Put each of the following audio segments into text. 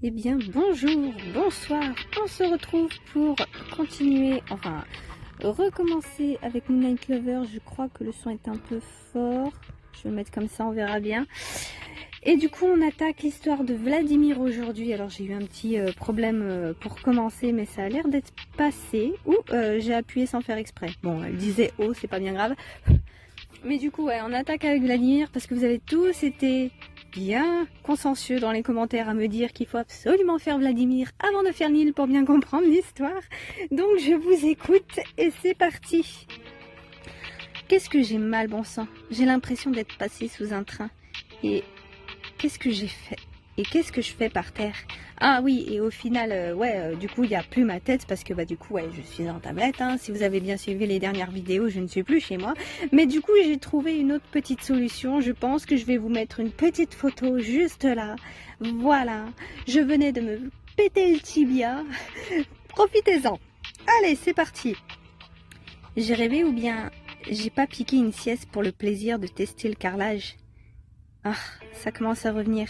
Eh bien bonjour, bonsoir, on se retrouve pour continuer, enfin recommencer avec Midnight Lover. Je crois que le son est un peu fort, je vais le mettre comme ça, on verra bien. Et du coup on attaque l'histoire de Vladimir aujourd'hui. Alors j'ai eu un petit problème pour commencer, mais ça a l'air d'être passé. Ou j'ai appuyé sans faire exprès. Bon, elle disait oh, c'est pas bien grave. Mais du coup ouais, on attaque avec Vladimir parce que vous avez tous été bien consensueux dans les commentaires à me dire qu'il faut absolument faire Vladimir avant de faire Nil pour bien comprendre l'histoire. Donc je vous écoute et c'est parti. Qu'est-ce que j'ai mal, bon sang. J'ai l'impression d'être passée sous un train. Et qu'est-ce que j'ai fait? Et qu'est-ce que je fais par terre? Ah oui, et au final, du coup, il n'y a plus ma tête parce que du coup, je suis en tablette. Hein. Si vous avez bien suivi les dernières vidéos, je ne suis plus chez moi. Mais du coup, j'ai trouvé une autre petite solution. Je pense que je vais vous mettre une petite photo juste là. Voilà, je venais de me péter le tibia. Profitez-en. Allez, c'est parti. J'ai rêvé ou bien j'ai pas piqué une sieste pour le plaisir de tester le carrelage? Ah, ça commence à revenir.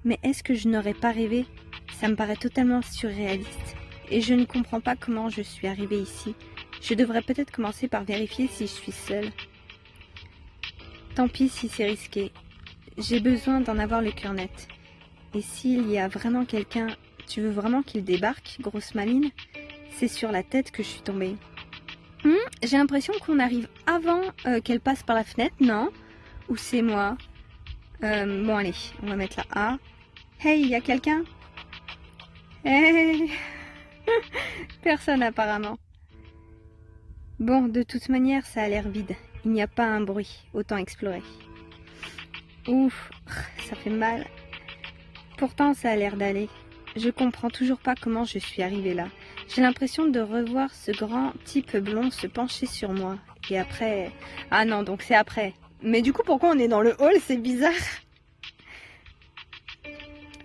Mais est-ce que je n'aurais pas rêvé? Ça me paraît totalement surréaliste. Et je ne comprends pas comment je suis arrivée ici. Je devrais peut-être commencer par vérifier si je suis seule. Tant pis si c'est risqué. J'ai besoin d'en avoir le cœur net. Et s'il y a vraiment quelqu'un, tu veux vraiment qu'il débarque, grosse maline? C'est sur la tête que je suis tombée. J'ai l'impression qu'on arrive avant qu'elle passe par la fenêtre, non? Ou c'est moi? Bon allez, on va mettre la A. Hey, il y a quelqu'un? Hey. Personne apparemment. Bon, de toute manière, ça a l'air vide. Il n'y a pas un bruit, autant explorer. Ouf, ça fait mal. Pourtant, ça a l'air d'aller. Je comprends toujours pas comment je suis arrivée là. J'ai l'impression de revoir ce grand type blond se pencher sur moi. Et après... Ah non, donc c'est après. Mais du coup, pourquoi on est dans le hall? C'est bizarre.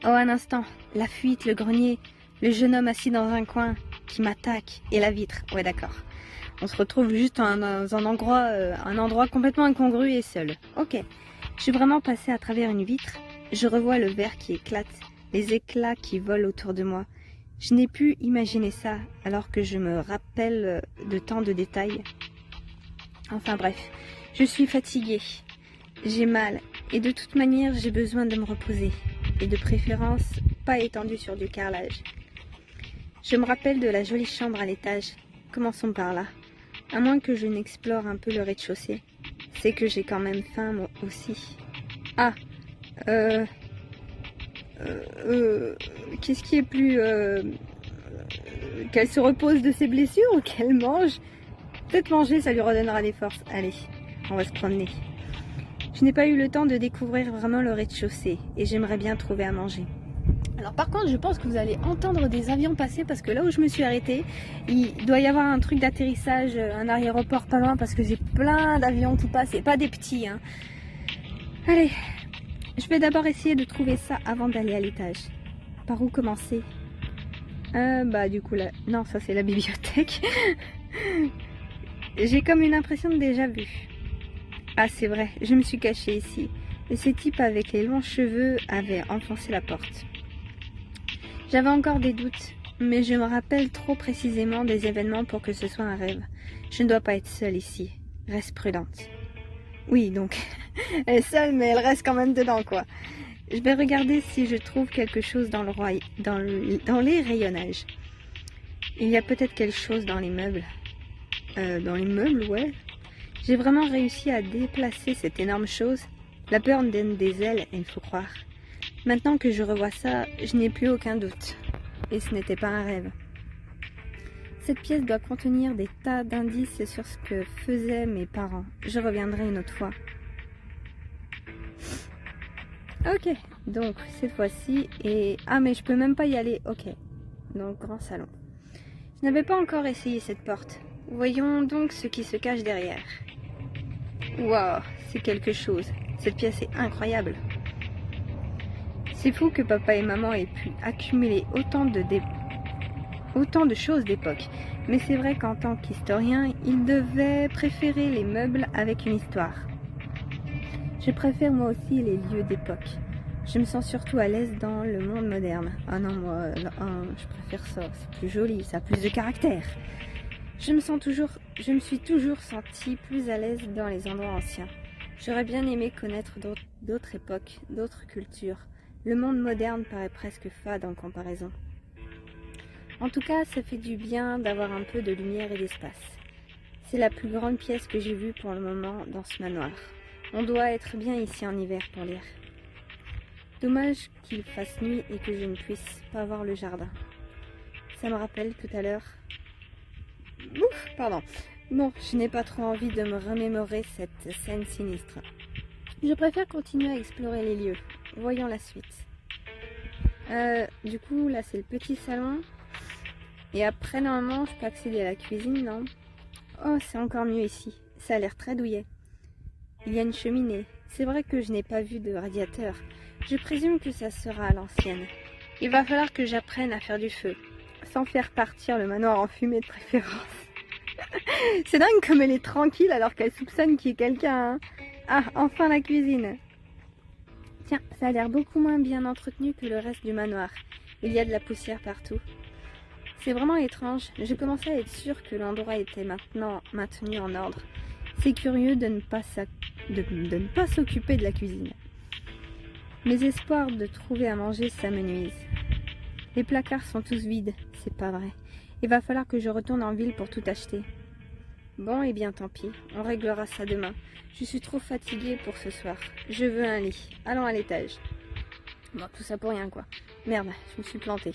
Oh, un instant. La fuite, le grenier, le jeune homme assis dans un coin qui m'attaque et la vitre. Ouais, d'accord. On se retrouve juste dans un endroit complètement incongru et seul. Ok. Je suis vraiment passée à travers une vitre. Je revois le verre qui éclate, les éclats qui volent autour de moi. Je n'ai pu imaginer ça alors que je me rappelle de tant de détails. Enfin bref, je suis fatiguée. J'ai mal et de toute manière j'ai besoin de me reposer. Et de préférence pas étendue sur du carrelage. Je me rappelle de la jolie chambre à l'étage. Commençons par là. À moins que je n'explore un peu le rez-de-chaussée. C'est que j'ai quand même faim moi aussi. Ah, qu'est-ce qui est plus... qu'elle se repose de ses blessures ou qu'elle mange? Peut-être manger, ça lui redonnera des forces. Allez, on va se promener. Je n'ai pas eu le temps de découvrir vraiment le rez-de-chaussée et j'aimerais bien trouver à manger. Alors par contre, je pense que vous allez entendre des avions passer parce que là où je me suis arrêtée, il doit y avoir un truc d'atterrissage, un aéroport pas loin parce que j'ai plein d'avions qui passent et pas des petits. Hein. Allez, je vais d'abord essayer de trouver ça avant d'aller à l'étage. Par où commencer? Du coup là, non, ça c'est la bibliothèque. J'ai comme une impression de déjà vu. Ah c'est vrai, je me suis cachée ici. Et ces types avec les longs cheveux avaient enfoncé la porte. J'avais encore des doutes, mais je me rappelle trop précisément des événements pour que ce soit un rêve. Je ne dois pas être seule ici. Reste prudente. Oui, donc, elle est seule, mais elle reste quand même dedans, quoi. Je vais regarder si je trouve quelque chose dans les rayonnages. Il y a peut-être quelque chose dans les meubles. Dans les meubles, ouais. J'ai vraiment réussi à déplacer cette énorme chose. La peur me donne des ailes, il faut croire. Maintenant que je revois ça, je n'ai plus aucun doute. Et ce n'était pas un rêve. Cette pièce doit contenir des tas d'indices sur ce que faisaient mes parents. Je reviendrai une autre fois. Ok, donc cette fois-ci, et... Ah mais je peux même pas y aller, ok. Donc grand salon. Je n'avais pas encore essayé cette porte. Voyons donc ce qui se cache derrière. Waouh, c'est quelque chose. Cette pièce est incroyable. C'est fou que papa et maman aient pu accumuler autant de choses d'époque. Mais c'est vrai qu'en tant qu'historien, ils devaient préférer les meubles avec une histoire. Je préfère moi aussi les lieux d'époque. Je me sens surtout à l'aise dans le monde moderne. Ah non, moi, je préfère ça, c'est plus joli, ça a plus de caractère. Je me suis toujours sentie plus à l'aise dans les endroits anciens. J'aurais bien aimé connaître d'autres époques, d'autres cultures. Le monde moderne paraît presque fade en comparaison. En tout cas, ça fait du bien d'avoir un peu de lumière et d'espace. C'est la plus grande pièce que j'ai vue pour le moment dans ce manoir. On doit être bien ici en hiver pour lire. Dommage qu'il fasse nuit et que je ne puisse pas voir le jardin. Ça me rappelle tout à l'heure... Ouf, pardon. Bon, je n'ai pas trop envie de me remémorer cette scène sinistre. Je préfère continuer à explorer les lieux. Voyons la suite. Du coup, là c'est le petit salon. Et après, normalement, je peux accéder à la cuisine, non? Oh, c'est encore mieux ici. Ça a l'air très douillet. Il y a une cheminée. C'est vrai que je n'ai pas vu de radiateur. Je présume que ça sera à l'ancienne. Il va falloir que j'apprenne à faire du feu, sans faire partir le manoir en fumée de préférence. C'est dingue comme elle est tranquille alors qu'elle soupçonne qu'il y ait quelqu'un. Hein. Ah, enfin la cuisine. Tiens, ça a l'air beaucoup moins bien entretenu que le reste du manoir. Il y a de la poussière partout. C'est vraiment étrange. Je commençais à être sûre que l'endroit était maintenant maintenu en ordre. C'est curieux de ne pas s'occuper de la cuisine. Mes espoirs de trouver à manger s'amenuisent. Les placards sont tous vides, c'est pas vrai. Il va falloir que je retourne en ville pour tout acheter. Bon, et bien tant pis, on réglera ça demain. Je suis trop fatiguée pour ce soir. Je veux un lit. Allons à l'étage. Bon, tout ça pour rien quoi. Merde, je me suis plantée.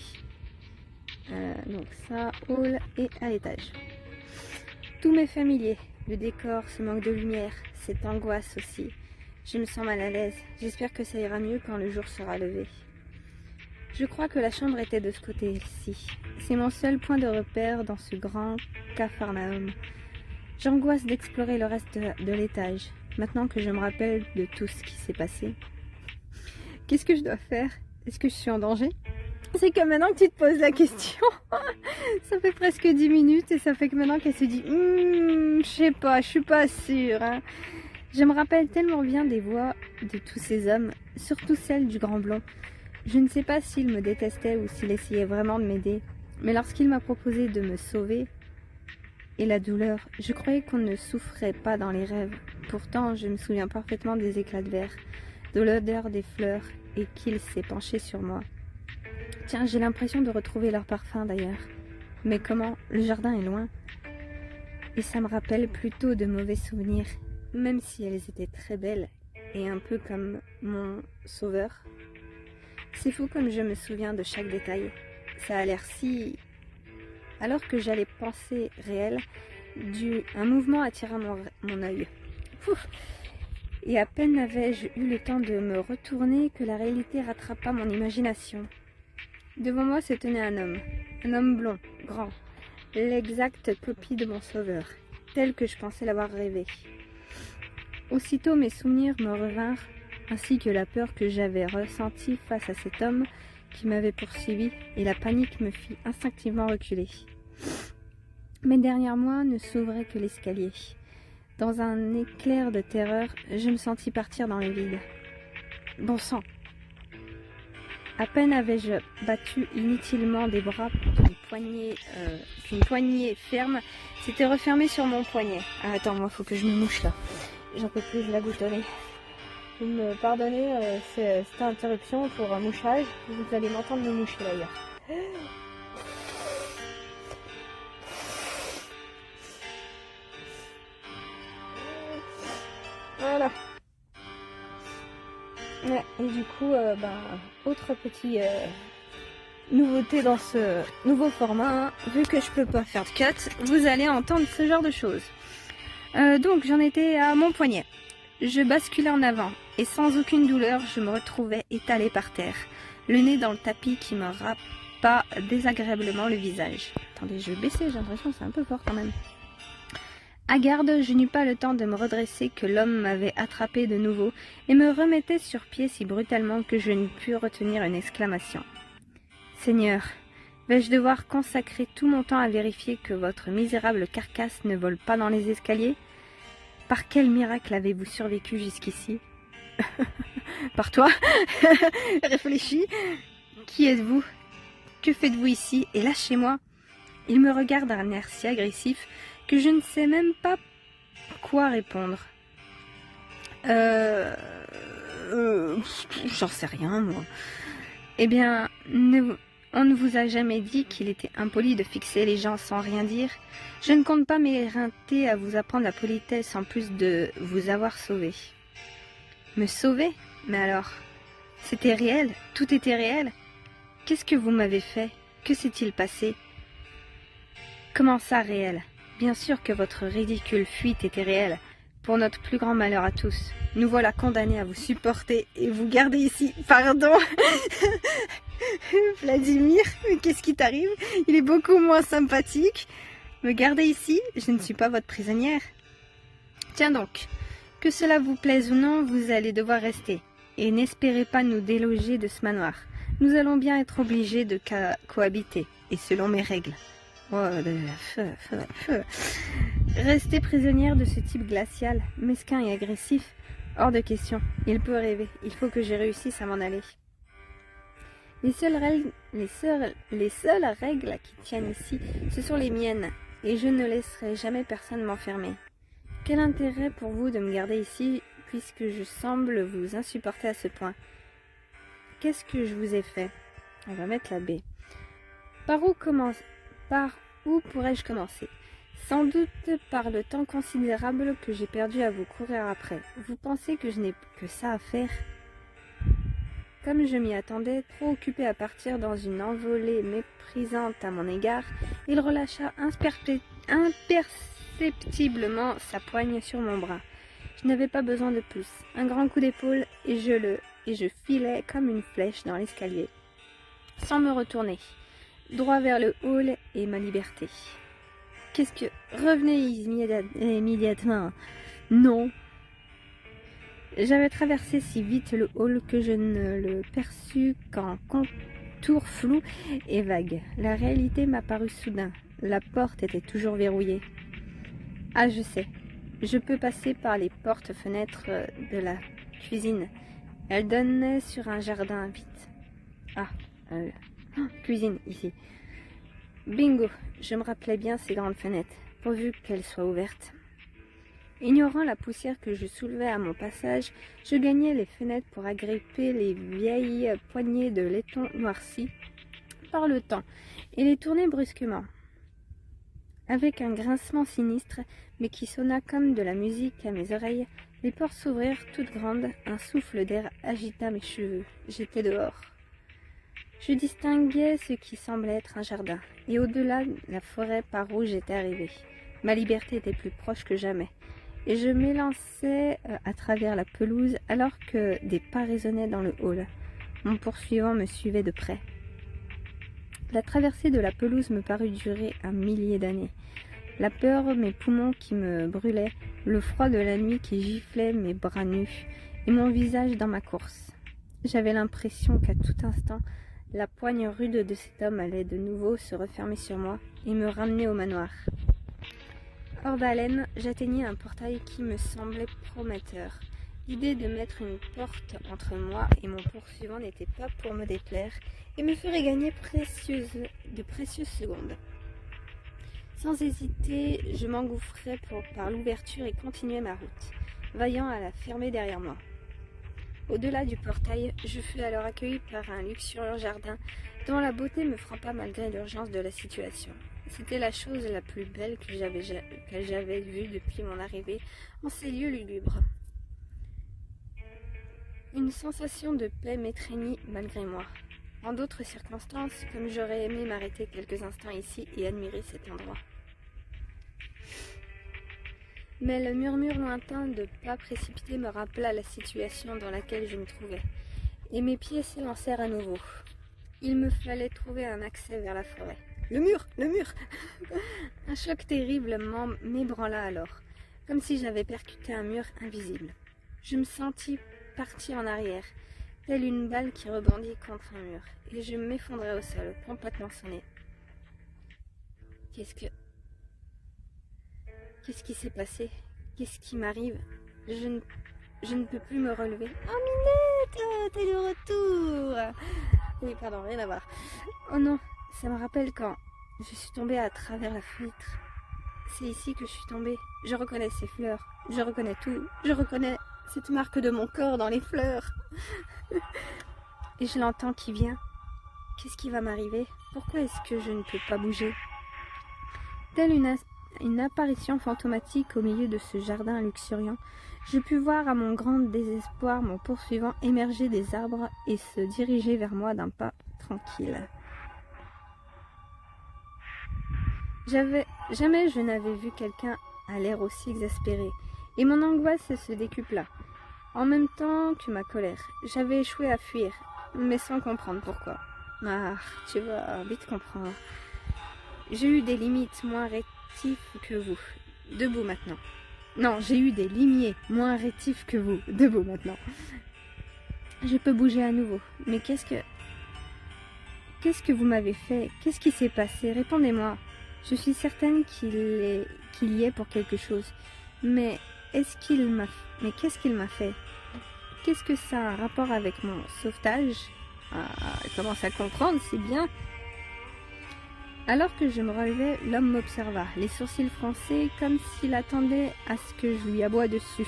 Donc ça, hall et à l'étage. Tout m'est familier. Le décor, ce manque de lumière, cette angoisse aussi. Je me sens mal à l'aise. J'espère que ça ira mieux quand le jour sera levé. Je crois que la chambre était de ce côté-ci. C'est mon seul point de repère dans ce grand capharnaüm. J'angoisse d'explorer le reste de l'étage, maintenant que je me rappelle de tout ce qui s'est passé. Qu'est-ce que je dois faire? Est-ce que je suis en danger? C'est que maintenant que tu te poses la question, ça fait presque 10 minutes et ça fait que maintenant qu'elle se dit je sais pas, je suis pas sûre. Hein. Je me rappelle tellement bien des voix de tous ces hommes, surtout celle du grand blond. Je ne sais pas s'il me détestait ou s'il essayait vraiment de m'aider, mais lorsqu'il m'a proposé de me sauver et la douleur, je croyais qu'on ne souffrait pas dans les rêves. Pourtant, je me souviens parfaitement des éclats de verre, de l'odeur des fleurs et qu'il s'est penché sur moi. Tiens, j'ai l'impression de retrouver leur parfum d'ailleurs. Mais comment? Le jardin est loin. Et ça me rappelle plutôt de mauvais souvenirs, même si elles étaient très belles et un peu comme mon sauveur. C'est fou comme je me souviens de chaque détail. Ça a l'air si... Alors que j'allais penser réel, un mouvement attira mon œil. Ouf. Et à peine avais-je eu le temps de me retourner que la réalité rattrapa mon imagination. Devant moi se tenait un homme blond, grand, l'exacte copie de mon sauveur, tel que je pensais l'avoir rêvé. Aussitôt mes souvenirs me revinrent, ainsi que la peur que j'avais ressentie face à cet homme qui m'avait poursuivi, et la panique me fit instinctivement reculer. Mais derrière moi ne s'ouvrait que l'escalier. Dans un éclair de terreur, je me sentis partir dans le vide. Bon sang! À peine avais-je battu inutilement des bras qu'une poignée ferme s'était refermée sur mon poignet. Ah, attends, moi faut que je me mouche là. J'en peux plus, je la goutonner. Vous me pardonnez cette interruption pour un mouchage. Vous allez m'entendre me moucher d'ailleurs. Voilà. Ouais, et du coup, autre petit nouveauté dans ce nouveau format, hein. Vu que je peux pas faire de cut, vous allez entendre ce genre de choses. Donc j'en étais à mon poignet. Je basculais en avant et sans aucune douleur, je me retrouvais étalée par terre, le nez dans le tapis qui me râpa désagréablement le visage. Attendez, je vais baisser, j'ai l'impression que c'est un peu fort quand même. À garde, je n'eus pas le temps de me redresser que l'homme m'avait attrapé de nouveau et me remettait sur pied si brutalement que je ne pus retenir une exclamation. « Seigneur, vais-je devoir consacrer tout mon temps à vérifier que votre misérable carcasse ne vole pas dans les escaliers? Par quel miracle avez-vous survécu jusqu'ici ?» par toi. Réfléchis. Qui êtes-vous? Que faites-vous ici? Et lâchez-moi. Il me regarde d'un air si agressif que je ne sais même pas quoi répondre. J'en sais rien, moi. Eh bien, on ne vous a jamais dit qu'il était impoli de fixer les gens sans rien dire. Je ne compte pas m'éreinter à vous apprendre la politesse en plus de vous avoir sauvé. Me sauver? Mais alors, c'était réel? Tout était réel? Qu'est-ce que vous m'avez fait? Que s'est-il passé? Comment ça, réel? Bien sûr que votre ridicule fuite était réelle. Pour notre plus grand malheur à tous, nous voilà condamnés à vous supporter et vous garder ici. Pardon. Vladimir, qu'est-ce qui t'arrive? Il est beaucoup moins sympathique. Me garder ici? Je ne suis pas votre prisonnière. Tiens donc, que cela vous plaise ou non, vous allez devoir rester. Et n'espérez pas nous déloger de ce manoir. Nous allons bien être obligés de cohabiter, et selon mes règles. Oh, Rester prisonnière de ce type glacial, mesquin et agressif, hors de question. Il peut rêver. Il faut que je réussisse à m'en aller. Les seules règles qui tiennent ici, ce sont les miennes, et je ne laisserai jamais personne m'enfermer. Quel intérêt pour vous de me garder ici, puisque je semble vous insupporter à ce point? Qu'est-ce que je vous ai fait? On va mettre la B. Par où pourrais-je commencer? Sans doute par le temps considérable que j'ai perdu à vous courir après. Vous pensez que je n'ai que ça à faire? Comme je m'y attendais, trop occupé à partir dans une envolée méprisante à mon égard, il relâcha imperceptiblement sa poigne sur mon bras. Je n'avais pas besoin de plus. Un grand coup d'épaule et je filais comme une flèche dans l'escalier, sans me retourner, droit vers le hall et ma liberté. Qu'est-ce que... Revenez immédiatement. Non. J'avais traversé si vite le hall que je ne le perçus qu'en contour flou et vague. La réalité m'apparut soudain. La porte était toujours verrouillée. Ah, je sais. Je peux passer par les portes-fenêtres de la cuisine. Elle donnait sur un jardin vite. Ah, cuisine, ici. Bingo, je me rappelais bien ces grandes fenêtres, pourvu qu'elles soient ouvertes. Ignorant la poussière que je soulevais à mon passage, je gagnais les fenêtres pour agripper les vieilles poignées de laiton noircies par le temps et les tourner brusquement. Avec un grincement sinistre, mais qui sonna comme de la musique à mes oreilles, les portes s'ouvrirent toutes grandes, un souffle d'air agita mes cheveux. J'étais dehors. Je distinguais ce qui semblait être un jardin, et au-delà, la forêt par où j'étais arrivée. Ma liberté était plus proche que jamais, et je m'élançais à travers la pelouse alors que des pas résonnaient dans le hall. Mon poursuivant me suivait de près. La traversée de la pelouse me parut durer un millier d'années. La peur, mes poumons qui me brûlaient, le froid de la nuit qui giflait mes bras nus, et mon visage dans ma course. J'avais l'impression qu'à tout instant, la poigne rude de cet homme allait de nouveau se refermer sur moi et me ramener au manoir. Hors d'haleine, j'atteignis un portail qui me semblait prometteur. L'idée de mettre une porte entre moi et mon poursuivant n'était pas pour me déplaire et me ferait gagner de précieuses secondes. Sans hésiter, je m'engouffrai par l'ouverture et continuai ma route, veillant à la fermer derrière moi. Au-delà du portail, je fus alors accueilli par un luxuriant jardin dont la beauté me frappa malgré l'urgence de la situation. C'était la chose la plus belle que j'avais vue depuis mon arrivée en ces lieux lugubres. Une sensation de paix m'étreignit malgré moi. En d'autres circonstances, comme j'aurais aimé m'arrêter quelques instants ici et admirer cet endroit. Mais le murmure lointain de pas précipités me rappela la situation dans laquelle je me trouvais, et mes pieds s'élancèrent à nouveau. Il me fallait trouver un accès vers la forêt. Le mur! Le mur! Un choc terrible m'ébranla alors, comme si j'avais percuté un mur invisible. Je me sentis partir en arrière, telle une balle qui rebondit contre un mur, et je m'effondrai au sol, complètement sonné. Qu'est-ce qui s'est passé? Qu'est-ce qui m'arrive? je ne peux plus me relever. Oh Minette, t'es de retour. Oui, pardon, rien à voir. Oh non, ça me rappelle quand je suis tombée à travers la fenêtre. C'est ici que je suis tombée. Je reconnais ces fleurs. Je reconnais tout. Je reconnais cette marque de mon corps dans les fleurs. Et je l'entends qui vient. Qu'est-ce qui va m'arriver? Pourquoi est-ce que je ne peux pas bouger? Telle une apparition fantomatique au milieu de ce jardin luxuriant, je pus voir à mon grand désespoir mon poursuivant émerger des arbres et se diriger vers moi d'un pas tranquille. Jamais je n'avais vu quelqu'un à l'air aussi exaspéré, et mon angoisse se décupla. En même temps que ma colère, j'avais échoué à fuir, mais sans comprendre pourquoi. Ah, tu vas vite comprendre. J'ai eu des limites moins rétifs que vous. Debout maintenant. Non, j'ai eu des limiers moins rétifs que vous. Debout maintenant. Je peux bouger à nouveau. Mais qu'est-ce que vous m'avez fait? Qu'est-ce qui s'est passé? Répondez-moi. Je suis certaine qu'il y est pour quelque chose. Mais qu'est-ce qu'il m'a fait? Qu'est-ce que ça a un rapport avec mon sauvetage? Elle commence à comprendre, c'est bien. Alors que je me relevais, l'homme m'observa, les sourcils froncés, comme s'il attendait à ce que je lui aboie dessus.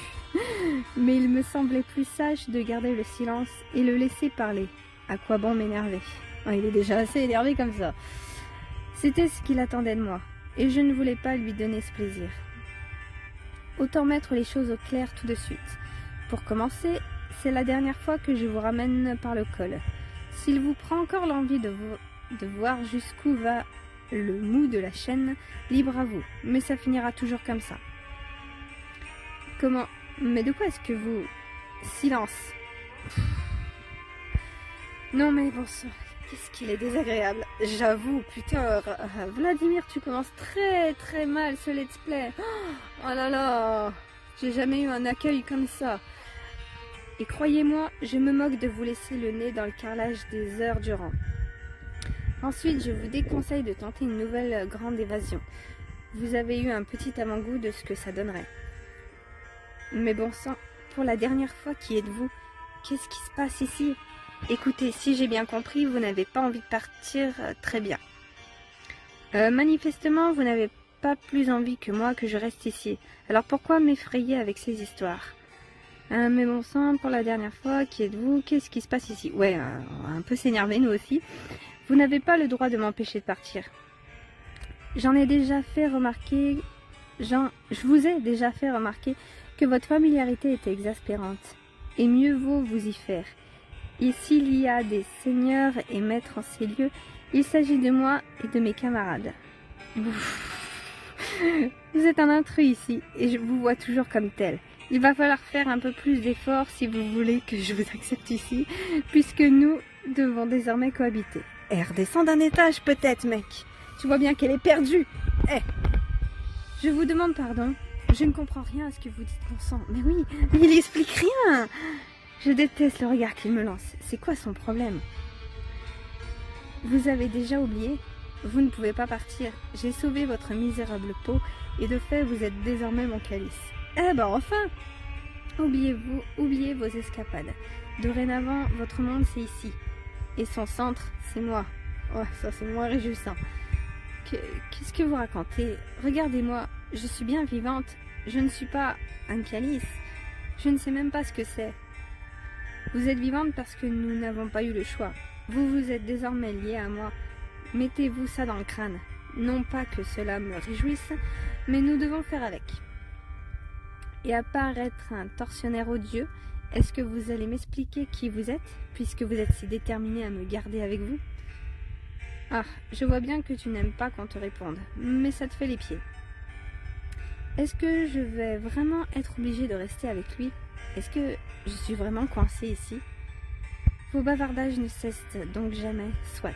Mais il me semblait plus sage de garder le silence et le laisser parler. À quoi bon m'énerver? Il est déjà assez énervé comme ça. C'était ce qu'il attendait de moi, et je ne voulais pas lui donner ce plaisir. Autant mettre les choses au clair tout de suite. Pour commencer, c'est la dernière fois que je vous ramène par le col. S'il vous prend encore l'envie de voir jusqu'où va le mou de la chaîne, libre à vous, mais ça finira toujours comme ça. Comment? Mais de quoi est-ce que vous... Silence. Non mais bon sang, qu'est-ce qu'il est désagréable. J'avoue, putain, Vladimir, tu commences très très mal ce let's play. Oh là là, j'ai jamais eu un accueil comme ça. Et croyez-moi, je me moque de vous laisser le nez dans le carrelage des heures durant. Ensuite, je vous déconseille de tenter une nouvelle grande évasion. Vous avez eu un petit avant-goût de ce que ça donnerait. Mais bon sang, pour la dernière fois, qui êtes-vous? Qu'est-ce qui se passe ici? Écoutez, si j'ai bien compris, vous n'avez pas envie de partir, très bien. Manifestement, vous n'avez pas plus envie que moi que je reste ici. Alors pourquoi m'effrayer avec ces histoires? Mais bon sang, pour la dernière fois, qui êtes-vous? Qu'est-ce qui se passe ici? Ouais, on va un peu s'énerver nous aussi. Vous n'avez pas le droit de m'empêcher de partir. Je vous ai déjà fait remarquer que votre familiarité était exaspérante. Et mieux vaut vous y faire. Ici, il y a des seigneurs et maîtres en ces lieux. Il s'agit de moi et de mes camarades. Vous êtes un intrus ici, et je vous vois toujours comme tel. Il va falloir faire un peu plus d'efforts si vous voulez que je vous accepte ici, puisque nous devons désormais cohabiter. Redescends d'un étage peut-être, mec. Tu vois bien qu'elle est perdue. Je vous demande pardon. Je ne comprends rien à ce que vous dites, bon sang. Mais oui, il explique rien. Je déteste le regard qu'il me lance. C'est quoi son problème? Vous avez déjà oublié? Vous ne pouvez pas partir. J'ai sauvé votre misérable peau et de fait, vous êtes désormais mon calice. Enfin! Oubliez vos escapades. Dorénavant, votre monde, c'est ici. Et son centre, c'est moi. Ouais, ça, c'est moins réjouissant. Qu'est-ce que vous racontez? Regardez-moi, je suis bien vivante. Je ne suis pas un calice. Je ne sais même pas ce que c'est. Vous êtes vivante parce que nous n'avons pas eu le choix. Vous êtes désormais liée à moi. Mettez-vous ça dans le crâne. Non pas que cela me réjouisse, mais nous devons faire avec. Et à part être un tortionnaire odieux, est-ce que vous allez m'expliquer qui vous êtes, puisque vous êtes si déterminé à me garder avec vous? Je vois bien que tu n'aimes pas qu'on te réponde, mais ça te fait les pieds. Est-ce que je vais vraiment être obligée de rester avec lui? Est-ce que je suis vraiment coincée ici? Vos bavardages ne cessent donc jamais, soit.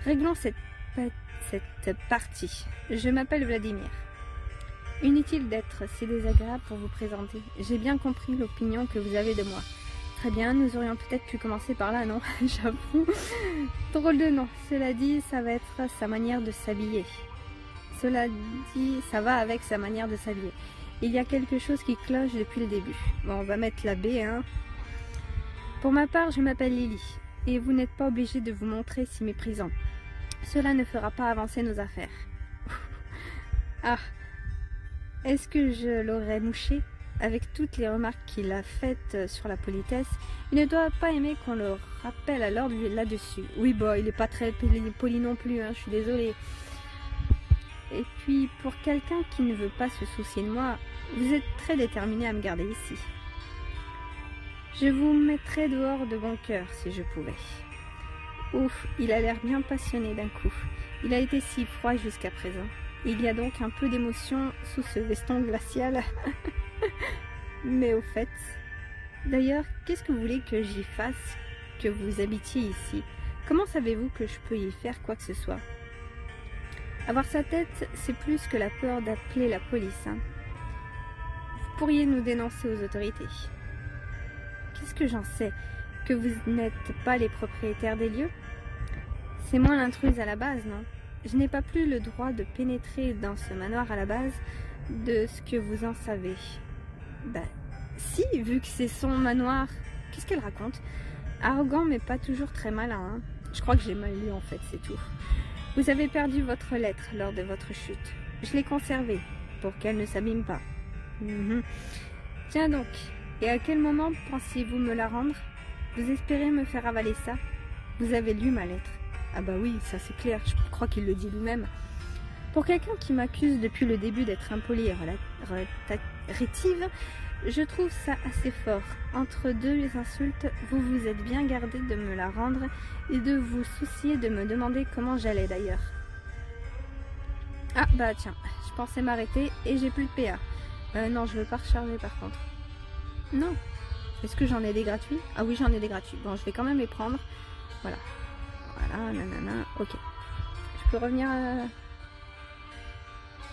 Réglons cette partie. Je m'appelle Vladimir. Inutile d'être si désagréable pour vous présenter. J'ai bien compris l'opinion que vous avez de moi. Très bien, nous aurions peut-être pu commencer par là, non? J'avoue. Drôle de nom. Cela dit, ça va être sa manière de s'habiller. Cela dit, ça va avec sa manière de s'habiller. Il y a quelque chose qui cloche depuis le début. Bon, on va mettre la B, hein. Pour ma part, je m'appelle Lily, et vous n'êtes pas obligé de vous montrer si méprisant. Cela ne fera pas avancer nos affaires. Ah, est-ce que je l'aurais mouché? Avec toutes les remarques qu'il a faites sur la politesse, il ne doit pas aimer qu'on le rappelle à l'ordre là-dessus. Oui, bah, il n'est pas très poli non plus, hein, je suis désolée. Et puis, pour quelqu'un qui ne veut pas se soucier de moi, vous êtes très déterminé à me garder ici. Je vous mettrais dehors de bon cœur si je pouvais. Ouf, il a l'air bien passionné d'un coup. Il a été si froid jusqu'à présent. Il y a donc un peu d'émotion sous ce veston glacial. Mais au fait, d'ailleurs, qu'est-ce que vous voulez que j'y fasse, que vous habitiez ici? Comment savez-vous que je peux y faire quoi que ce soit? Avoir sa tête, c'est plus que la peur d'appeler la police. Hein. Vous pourriez nous dénoncer aux autorités. Qu'est-ce que j'en sais? Que vous n'êtes pas les propriétaires des lieux? C'est moi l'intruse à la base, non? Je n'ai pas plus le droit de pénétrer dans ce manoir à la base de ce que vous en savez. Ben, si, vu que c'est son manoir. Qu'est-ce qu'elle raconte? Arrogant, mais pas toujours très malin. Hein. Je crois que j'ai mal lu, en fait, c'est tout. Vous avez perdu votre lettre lors de votre chute. Je l'ai conservée, pour qu'elle ne s'abîme pas. Tiens donc, et à quel moment pensiez-vous me la rendre? Vous espérez me faire avaler ça? Vous avez lu ma lettre. Ah bah oui, ça c'est clair, je crois qu'il le dit lui-même. Pour quelqu'un qui m'accuse depuis le début d'être impoli et rétive, je trouve ça assez fort. Entre deux insultes, vous vous êtes bien gardé de me la rendre et de vous soucier de me demander comment j'allais d'ailleurs. Ah bah tiens, je pensais m'arrêter et j'ai plus de PA. Non, je veux pas recharger par contre. Non. Est-ce que j'en ai des gratuits? Ah oui, j'en ai des gratuits. Bon, je vais quand même les prendre. Voilà. Voilà, nanana. Ok. Je peux revenir à...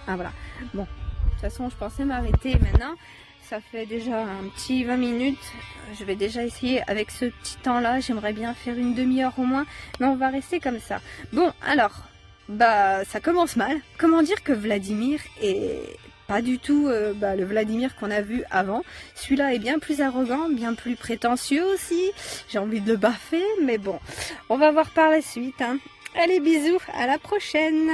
Ah voilà. Bon. De toute façon, je pensais m'arrêter maintenant. Ça fait déjà un petit 20 minutes. Je vais déjà essayer avec ce petit temps-là. J'aimerais bien faire une demi-heure au moins. Mais on va rester comme ça. Bon, alors. Bah, ça commence mal. Comment dire que Vladimir est... pas du tout le Vladimir qu'on a vu avant. Celui-là est bien plus arrogant, bien plus prétentieux aussi. J'ai envie de le baffer, mais bon. On va voir par la suite. Hein. Allez, bisous, à la prochaine.